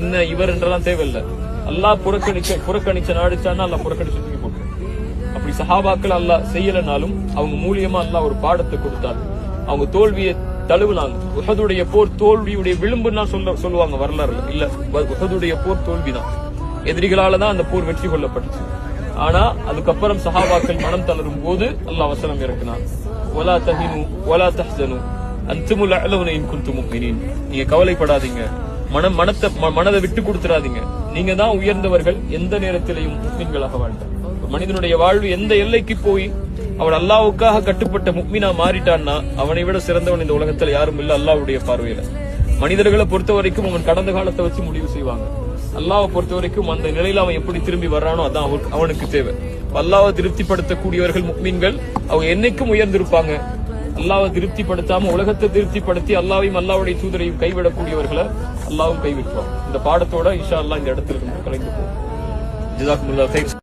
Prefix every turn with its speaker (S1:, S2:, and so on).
S1: இன்ன இவர் என்றெல்லாம் தேவையில்லை. அல்லாஹ் புறக்கணிச்ச நாடுச்சான்னா அல்லாஹ் புறக்கணிச்சு தூக்கி போட்டு. அப்படி சஹாபாக்கள் அல்லாஹ் செய்யலனாலும் அவங்க மூலியமா அல்லாஹ் ஒரு பாடத்தை கொடுத்தார். அவங்க தோல்வியை தழுவுனாங்க. உஹதுடைய போர் தோல்வியுடைய விளிம்புன்னா சொல்லுவாங்க வரலாறுல. இல்ல, உஹதுடைய போர் தோல்விதான். எதிரிகளாலதான் அந்த போர் வெற்றி கொள்ளப்பட்டுச்சு. ஆனா அதுக்கப்புறம் சஹாபாக்கள் மனம் தளரும் போது அல்லாஹ் வசனம் இறக்கினான். வலா தஹினு வலா தஹ்சனு அன்துமுல் அஅலவுன இன் குன்தும் முஃமினீன். நீங்க கவலைப்படாதீங்க, மனதை விட்டு கொடுத்துறாதீங்க. நீங்க தான் உயர்ந்தவர்கள், எந்த நேரத்திலையும் முஃமின்களாக வாழ்ந்தார். மனிதனுடைய வாழ்வு எந்த எல்லைக்கு போய் அவன் அல்லாஹ்வுக்காக கட்டுப்பட்ட முஃமினா மாறிட்டான்னா அவனை விட சிறந்தவன் இந்த உலகத்துல யாரும் இல்ல அல்லாஹ்வுடைய பார்வையில. மனிதர்களை பொறுத்த வரைக்கும் அவன் கடந்த காலத்தை வச்சு முடிவு செய்வாங்க. அல்லாஹ்வை பொறுத்த வரைக்கும் அந்த நிலையில அவன் எப்படி திரும்பி வர்றானோ அதான் அவனுக்கு தேவை. அல்லாஹ்வை திருப்திப்படுத்தக்கூடியவர்கள் முஃமின்கள் அவங்க என்னைக்கும் உயர்ந்திருப்பாங்க. அல்லாஹ்வை திருப்திப்படுத்தாம உலகத்தை திருப்திப்படுத்தி அல்லாஹ்வையும் அல்லாஹ்வுடைய தூதரையும் கைவிடக்கூடியவர்களை அல்லாஹ்வும் கைவிட்டுவான். இந்த பாடத்தோட இன்ஷா அல்லாஹ் இந்த இடத்துல கலைந்து போகும். ஜஸாக்குமுல்லாஹ்.